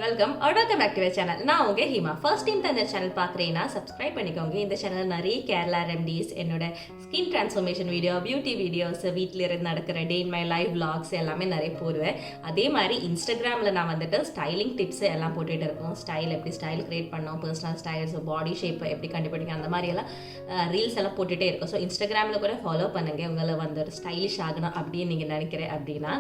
Welcome back to channel. நான் உங்க Hima. First time தான் இந்த சேனல் பார்க்குறீங்கன்னா சப்ஸ்கிரைப் பண்ணிக்கோங்க. இந்த சேனல் நிறைய கேரளா ரெமடிஸ், என்னோட skin transformation video, beauty videos, வீட்டில் இருந்து நடக்கிற டே இன் மை லைவ் vlogs எல்லாமே நிறைய போடுவேன். அதே மாதிரி இன்ஸ்டாகிராமில் நான் வந்துட்டு ஸ்டைலிங் டிப்ஸ் எல்லாம் போட்டுகிட்டு இருக்கோம். எப்படி ஸ்டைல் கிரியேட் பண்ணோம், பர்சனல் ஸ்டைல்ஸ், பாடி ஷேப் எப்படி கண்டுபிடிக்கும், அந்த மாதிரி எல்லாம் ரீல்ஸ் எல்லாம் போட்டுகிட்டே இருக்கோம். ஸோ இன்ஸ்டாகிராமில் கூட ஃபாலோ பண்ணுங்கள். உங்களை வந்து ஒரு ஸ்டைலிஷ் ஆகணும் அப்படின்னு நீங்கள் நினைக்கிறேன் அப்படின்னா.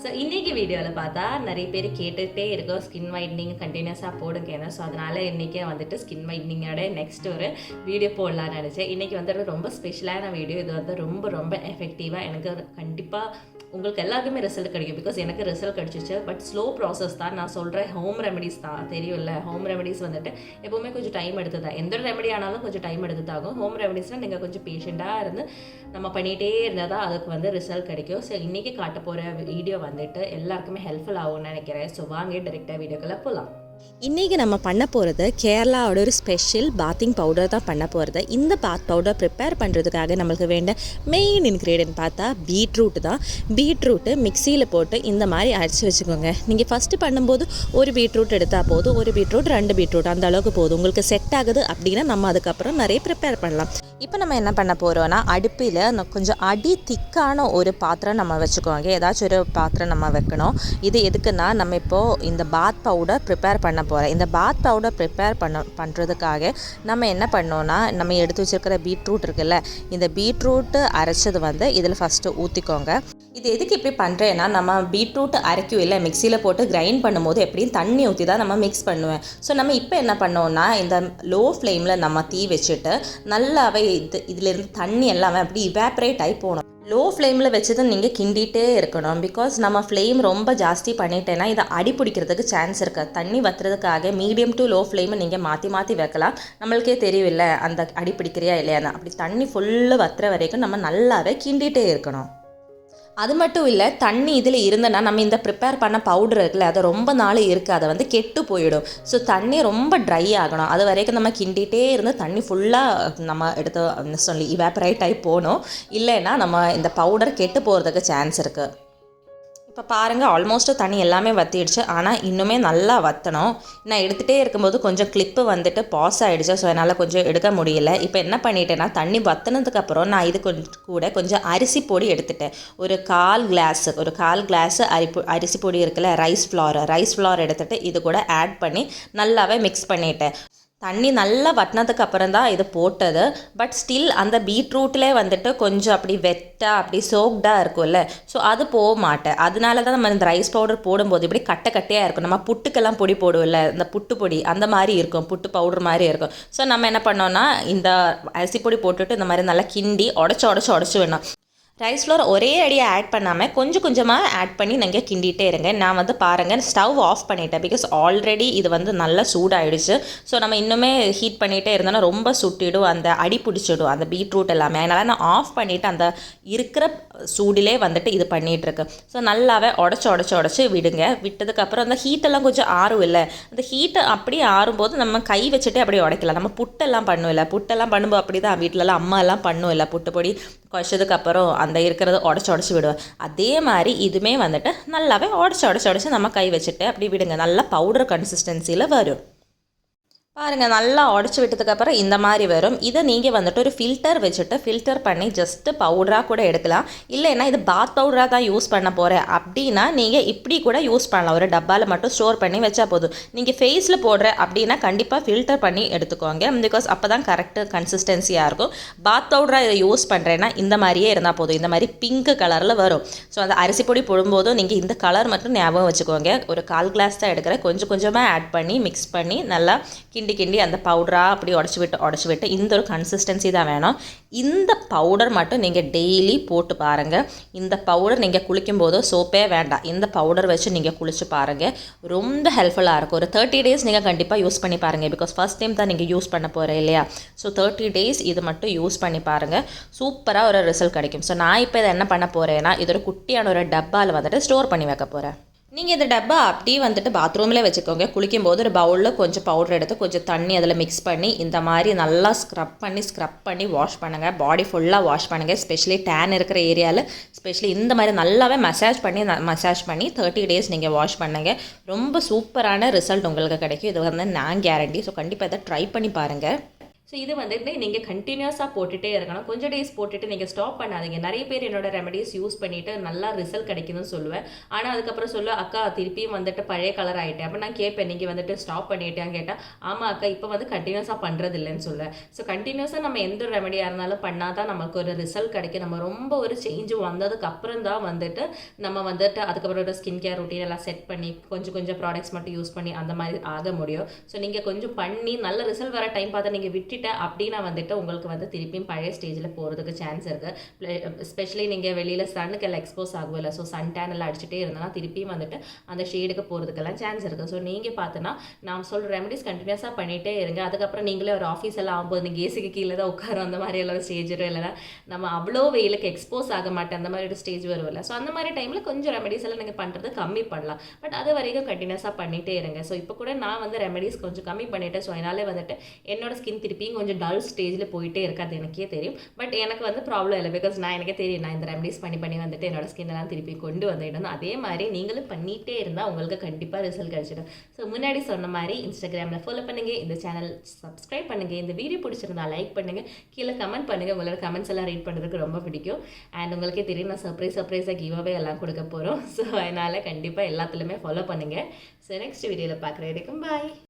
ஸோ இன்றைக்கி வீடியோவில் பார்த்தா நிறைய பேர் கேட்டுகிட்டே இருக்கோம் ஸ்கின் வைட்னிங் கண்டினியூஸாக போடுங்க. ஸோ அதனால் இன்றைக்கே வந்துட்டு ஸ்கின் வைட்னிங்கோட நெக்ஸ்ட் ஒரு வீடியோ போடலான்னு நினச்சேன். இன்றைக்கி வந்துட்டு ரொம்ப ஸ்பெஷலான வீடியோ. இது வந்து ரொம்ப எஃபெக்டிவாக எனக்கு கண்டிப்பாக உங்களுக்கு எல்லாருக்குமே ரிசல்ட் கிடைக்கும். பிகாஸ் எனக்கு ரிசல்ட் கிடச்சிச்சு. பட் ஸ்லோ ப்ராசஸ் தான். நான் சொல்கிறேன் ஹோம் ரெமடிஸ் தான், தெரியும்ல. ஹோம் ரெமடிஸ் வந்துட்டு எப்போவுமே கொஞ்சம் டைம் எடுத்துதான். எந்த ரெமடி ஆனாலும் கொஞ்சம் டைம் எடுத்துதாகும். ஹோம் ரெமடிஸ்னால் நீங்கள் கொஞ்சம் பேஷண்ட்டாக இருந்து நம்ம பண்ணிகிட்டே இருந்தால் தான் அதுக்கு வந்து ரிசல்ட் கிடைக்கும். ஸோ இன்றைக்கி காட்ட போகிற வீடியோ வந்துட்டு எல்லாருக்குமே ஹெல்ப்ஃபுல் ஆகும்னு நினைக்கிறேன். ஸோ வாங்க டைரெக்டாக வீடியோக்குள்ளே போகலாம். இன்றைக்கி நம்ம பண்ண போகிறது கேரளாவோட ஒரு ஸ்பெஷல் பாத்திங் பவுடர் தான் பண்ண போகிறது. இந்த பாத் பவுடர் ப்ரிப்பேர் பண்ணுறதுக்காக நம்மளுக்கு வேண்ட மெயின் இன்க்ரீடியன்ட் பார்த்தா பீட்ரூட் தான். பீட்ரூட்டு மிக்சியில் போட்டு இந்த மாதிரி அரைச்சி வச்சுக்கோங்க. நீங்கள் ஃபஸ்ட்டு பண்ணும்போது ஒரு பீட்ரூட் எடுத்தால் போதும், ஒரு பீட்ரூட் 2 பீட்ரூட் அந்த அளவுக்கு போதும். உங்களுக்கு செட் ஆகுது அப்படின்னா நம்ம அதுக்கப்புறம் நிறைய ப்ரிப்பேர் பண்ணலாம். இப்போ நம்ம என்ன பண்ண போகிறோன்னா, அடுப்பில் கொஞ்சம் அடி திக்கான ஒரு பாத்திரம் நம்ம வச்சுக்கோங்க. ஏதாச்சும் ஒரு பாத்திரம் நம்ம வைக்கணும். இது எதுக்குன்னா, நம்ம இப்போது இந்த பாத் பவுடர் ப்ரிப்பேர் பண்ண போகிறேன். இந்த பாத் பவுடர் ப்ரிப்பேர் பண்ணுறதுக்காக நம்ம என்ன பண்ணோன்னா, நம்ம எடுத்து வச்சுருக்கிற பீட்ரூட் இருக்குல்ல, இந்த பீட்ரூட்டு அரைச்சது வந்து இதில் ஃபஸ்ட்டு ஊற்றிக்கோங்க. இது எதுக்கு இப்படி பண்ணுறேன்னா, நம்ம பீட்ரூட் அரைக்கும் இல்லை, மிக்சியில் போட்டு கிரைண்ட் பண்ணும்போது எப்படியும் தண்ணி ஊற்றி தான் நம்ம மிக்ஸ் பண்ணுவேன். ஸோ நம்ம இப்போ என்ன பண்ணோன்னா, இந்த லோ ஃப்ளேமில் நம்ம தீ வச்சுட்டு நல்லாவே இதிலிருந்து தண்ணி எல்லாமே அப்படி இவாப்ரேட் ஆகி போகணும். லோ ஃப்ளேமில் வச்சது நீங்கள் கிண்டிகிட்டே இருக்கணும். பிகாஸ் நம்ம ஃப்ளேம் ரொம்ப ஜாஸ்தி பண்ணிட்டேன்னா இதை அடி பிடிக்கிறதுக்கு சான்ஸ் இருக்குது. தண்ணி வற்றுறதுக்காக மீடியம் டு லோ ஃப்ளேமை நீங்கள் மாற்றி வைக்கலாம். நம்மளுக்கே தெரியவில்ல அந்த அடி பிடிக்கிறியா இல்லையான்னு. அப்படி தண்ணி ஃபுல்லு வற்றுற வரைக்கும் நம்ம நல்லாவே கிண்டிகிட்டே இருக்கணும். அது மட்டும் இல்லை, தண்ணி இதில் இருந்தனா நம்ம இந்த ப்ரிப்பேர் பண்ண பவுடர் இருக்குல்ல, அதை ரொம்ப நாள் இருக்குது, அதை வந்து கெட்டு போயிடும். ஸோ தண்ணி ரொம்ப ட்ரை ஆகணும். அது வரைக்கும் நம்ம கிண்டிகிட்டே இருந்து தண்ணி ஃபுல்லாக நம்ம எடுத்து சொல்லி இவாப்ரேட் ஆகி போகணும். இல்லைன்னா நம்ம இந்த பவுடர் கெட்டு போகிறதுக்கு சான்ஸ் இருக்குது. இப்போ பாருங்கள், ஆல்மோஸ்ட்டு தண்ணி எல்லாமே வற்றிடுச்சு. ஆனால் இன்னுமே நல்லா வற்றணும். நான் எடுத்துகிட்டே இருக்கும்போது கொஞ்சம் கிளிப்பு வந்துட்டு பாஸ் ஆகிடுச்சு. ஸோ என்னால் கொஞ்சம் எடுக்க முடியல. இப்போ என்ன பண்ணிட்டேன்னா, தண்ணி வற்றினதுக்கப்புறம் நான் இது கொஞ்சம் அரிசி பொடி எடுத்துட்டேன். ஒரு கால் கிளாஸு அரிசி பொடி இருக்குல்ல, ரைஸ் ஃப்ளார் எடுத்துகிட்டு இது கூட ஆட் பண்ணி நல்லாவே மிக்ஸ் பண்ணிட்டேன். தண்ணி நல்லா வட்டினதுக்கு அப்புறம் தான் இது போட்டது. பட் ஸ்டில் அந்த பீட்ரூட்லேயே வந்துட்டு கொஞ்சம் அப்படி வெட்டாக அப்படி சோக்டாக இருக்கும்ல, ஸோ அது போக மாட்டேன். அதனால தான் நம்ம இந்த ரைஸ் பவுடர் போடும்போது இப்படி கட்டையாக இருக்கும். நம்ம புட்டுக்கெல்லாம் பொடி போடுவோம்ல, இந்த புட்டு பொடி அந்த மாதிரி இருக்கும், புட்டு பவுடர் மாதிரி இருக்கும். ஸோ நம்ம என்ன பண்ணோன்னா, இந்த அரிசி பொடி போட்டுட்டு இந்த மாதிரி நல்லா கிண்டி உடச்சி வேணும். ரைஸ் ஃப்ளோர் ஒரே அடியாக ஆட் பண்ணாமல் கொஞ்சமாக ஆட் பண்ணி நீங்கள் கிண்டிகிட்டே இருங்க. நான் வந்து பாருங்கள் ஸ்டவ் ஆஃப் பண்ணிட்டேன். பிகாஸ் ஆல்ரெடி இது வந்து நல்லா சூடாகிடுச்சு. ஸோ நம்ம இன்னுமே ஹீட் பண்ணிகிட்டே இருந்தோன்னா ரொம்ப சுட்டிடும், அந்த அடி பிடிச்சிடும் அந்த பீட்ரூட் எல்லாமே. அதனால் நான் ஆஃப் பண்ணிவிட்டு அந்த இருக்கிற சூடிலே வந்துட்டு இது பண்ணிகிட்ருக்கு. ஸோ நல்லாவே உடச்சி விடுங்க. விட்டதுக்கப்புறம் அந்த ஹீட்டெல்லாம் கொஞ்சம் ஆறும் இல்லை, அந்த ஹீட்டை அப்படியே ஆறும்போது நம்ம கை வச்சுட்டே அப்படியே உடைக்கலாம். நம்ம புட்டெல்லாம் பண்ணும்போது அப்படி தான் வீட்டிலலாம் அம்மா எல்லாம் பண்ணும் இல்லை, புட்டு பொடி குறைச்சதுக்கப்புறம் அந்த இருக்கிறத உடச்சி விடுவேன். அதே மாதிரி இதுவுமே வந்துட்டு நல்லாவே உடச்சி நம்ம கை வச்சுட்டு அப்படி விடுங்க. நல்லா பவுடர் கன்சிஸ்டன்சியில் வரும். பாருங்கள், நல்லா உடச்சி விட்டதுக்கப்புறம் இந்த மாதிரி வரும். இதை நீங்கள் வந்துட்டு ஒரு ஃபில்டர் வச்சுட்டு ஃபில்டர் பண்ணி ஜஸ்ட்டு பவுடராக கூட எடுக்கலாம். இல்லைன்னா இது பாத் பவுடராக தான் யூஸ் பண்ண போகிறேன் அப்படின்னா நீங்கள் இப்படி கூட யூஸ் பண்ணலாம். ஒரு டப்பாவில் மட்டும் ஸ்டோர் பண்ணி வச்சா போதும். நீங்கள் ஃபேஸில் போடுற அப்படின்னா கண்டிப்பாக ஃபில்டர் பண்ணி எடுத்துக்கோங்க. பிகாஸ் அப்போ தான் கரெக்டு கன்சிஸ்டன்சியாக இருக்கும். பாத் பவுடராக இதை யூஸ் பண்ணுறேன்னா இந்த மாதிரியே இருந்தால் போதும். இந்த மாதிரி பிங்க் கலரில் வரும். ஸோ அந்த அரிசி பொடி போடும்போதும் நீங்கள் இந்த கலர் மட்டும் ஞாபகம் வச்சுக்கோங்க. ஒரு 1/4 கிளாஸ் தான் எடுக்கிறேன். கொஞ்சமாக ஆட் பண்ணி மிக்ஸ் பண்ணி நல்லா கிண்டி அந்த பவுடராக அப்படி உடச்சி விட்டு இந்த ஒரு கன்சிஸ்டன்சி தான் வேணும். இந்த பவுடர் மட்டும் நீங்கள் டெய்லி போட்டு பாருங்கள். இந்த பவுடர் நீங்கள் குளிக்கும்போது சோப்பே வேண்டாம், இந்த பவுடர் வச்சு நீங்கள் குளிச்சு பாருங்கள். ரொம்ப ஹெல்ப்ஃபுல்லாக இருக்கும். ஒரு 30 டேஸ் நீங்கள் கண்டிப்பாக யூஸ் பண்ணி பாருங்கள். பிகாஸ் ஃபர்ஸ்ட் டைம் தான் நீங்கள் யூஸ் பண்ண போகிறேன் இல்லையா. ஸோ 30 டேஸ் இது மட்டும் யூஸ் பண்ணி பாருங்கள். சூப்பராக ஒரு ரிசல்ட் கிடைக்கும். ஸோ நான் இப்போ இதை என்ன பண்ண போகிறேன்னா, இது ஒரு குட்டியான ஒரு டப்பாவில் வந்துட்டு ஸ்டோர் பண்ணி வைக்க போகிறேன். நீங்கள் இந்த டப்பா அப்படியே வந்துட்டு பாத்ரூமில் வச்சுக்கோங்க. குளிக்கும்போது ஒரு பவுலில் கொஞ்சம் பவுடர் எடுத்து கொஞ்சம் தண்ணி அதில் மிக்ஸ் பண்ணி இந்த மாதிரி நல்லா ஸ்க்ரப் பண்ணி வாஷ் பண்ணுங்கள். பாடி ஃபுல்லாக வாஷ் பண்ணுங்கள். ஸ்பெஷலி டேன் இருக்கிற ஏரியாவில் ஸ்பெஷலி இந்த மாதிரி நல்லாவே மசாஜ் பண்ணி 30 days நீங்கள் வாஷ் பண்ணுங்கள். ரொம்ப சூப்பரான ரிசல்ட் உங்களுக்கு கிடைக்கும். இது வந்து நான் கேரண்டி. ஸோ கண்டிப்பாக இதை ட்ரை பண்ணி பாருங்கள். ஸோ இது வந்துட்டு நீங்கள் கண்டினியூஸாக போட்டுகிட்டே இருக்கணும். கொஞ்சம் டேஸ் போட்டுட்டு நீங்கள் ஸ்டாப் பண்ணாதீங்க. நிறைய பேர் என்னோட ரெமடிஸ் யூஸ் பண்ணிவிட்டு நல்லா ரிசல்ட் கிடைக்குதுன்னு சொல்லுவேன். ஆனால் அதுக்கப்புறம் சொல்லுவேன், அக்கா திருப்பியும் வந்துட்டு பழைய கலர் ஆகிட்டேன். அப்போ நான் கேட்பேன், நீங்கள் வந்துட்டு ஸ்டாப் பண்ணிட்டேன்னு கேட்டால், ஆமாம் அக்கா இப்போ வந்து கண்டினியூஸாக பண்ணுறது இல்லைன்னு சொல்லுவேன். ஸோ கண்டினியூஸாக நம்ம எந்த ரெமடியாக இருந்தாலும் பண்ணால் தான் நமக்கு ஒரு ரிசல்ட் கிடைக்கும். நம்ம ரொம்ப ஒரு சேஞ்சு வந்ததுக்கு அப்புறம் தான் வந்துட்டு நம்ம வந்துட்டு அதுக்கப்புறம் ஒரு ஸ்கின் கேர் ரொட்டீன் எல்லாம் செட் பண்ணி கொஞ்சம் ப்ராடக்ட்ஸ் மட்டும் யூஸ் பண்ணி அந்த மாதிரி ஆக முடியும். ஸோ நீங்கள் கொஞ்சம் பண்ணி நல்ல ரிசல்ட் வர டைம் பார்த்து நீங்கள் விட்டு அப்படின்னா வந்துட்டு உங்களுக்கு வந்து திருப்பியும் பழைய ஸ்டேஜில் போகிறதுக்கு சான்ஸ் இருக்குது. ஸ்பெஷலி நீங்கள் வெளியில் சன்னுக்கு எல்லாம் எக்ஸ்போஸ் ஆகும் இல்லை. ஸோ சன் டேன் எல்லாம் அடிச்சுட்டே இருந்தனா திருப்பியும் வந்துட்டு அந்த ஷேடுக்கு போகிறதுக்கெல்லாம் சான்ஸ் இருக்குது. ஸோ நீங்கள் பார்த்தோன்னா நான் சொல்கிற ரெமடிஸ் கண்டினியூஸாக பண்ணிகிட்டே இருங்க. அதுக்கப்புறம் நீங்களே ஒரு ஆஃபீஸ் எல்லாம் ஆகும்போது நீங்கள் ஏசிக்கு கீழே தான் உட்காரும் அந்த மாதிரி எல்லாம் ஸ்டேஜ் வரும். இல்லைனா நம்ம அவ்வளோ வெயிலுக்கு எக்ஸ்போஸ் ஆக மாட்டேன் அந்த மாதிரி ஒரு ஸ்டேஜ் வரும்ல. ஸோ அந்த மாதிரி டைமில் கொஞ்சம் ரெமடிஸ் எல்லாம் நீங்கள் பண்ணுறது கம்மி பண்ணலாம். பட் அது வரைக்கும் கண்டினியூஸாக பண்ணிகிட்டே இருங்க. ஸோ இப்போ கூட நான் வந்து ரெமடிஸ் கொஞ்சம் கம்மி பண்ணிவிட்டேன். ஸோ அதனாலே வந்துட்டு என்னோட ஸ்கின் திருப்பியும் கொஞ்சம் டல் ஸ்டேஜில் போயிட்டே இருக்காது எனக்கே தெரியும். பட் எனக்கு வந்து ப்ராப்ளம் இல்லை. பிகாஸ் நான் எனக்கே தெரியும் நான் இந்த ரெமடிஸ் பண்ணி வந்துட்டு என்னோட ஸ்கின்னெல்லாம் திருப்பி கொண்டு வந்துட்டோம். அதே மாதிரி நீங்களும் பண்ணிகிட்டே இருந்தால் உங்களுக்கு கண்டிப்பாக ரிசல்ட் கிடைச்சிடும். ஸோ முன்னாடி சொன்ன மாதிரி இன்ஸ்டாகிராமில் ஃபாலோ பண்ணுங்கள், இந்த சேனல் சப்ஸ்கிரைப் பண்ணுங்கள், இந்த வீடியோ பிடிச்சிருந்தா லைக் பண்ணுங்கள், கீழே கமெண்ட் பண்ணுங்கள். உங்களோட கமெண்ட்ஸ் எல்லாம் ரீட் பண்ணுறதுக்கு ரொம்ப பிடிக்கும். அண்ட் உங்களுக்கே தெரியும் நான் சர்ப்ரைஸாக கிவ்அவே எல்லாம் கொடுக்க போகிறோம். ஸோ அதனால் கண்டிப்பாக எல்லாத்துலேயுமே ஃபாலோ பண்ணுங்கள். ஸோ நெக்ஸ்ட் வீடியோவில் பார்க்குற வரைக்கும் பாய்.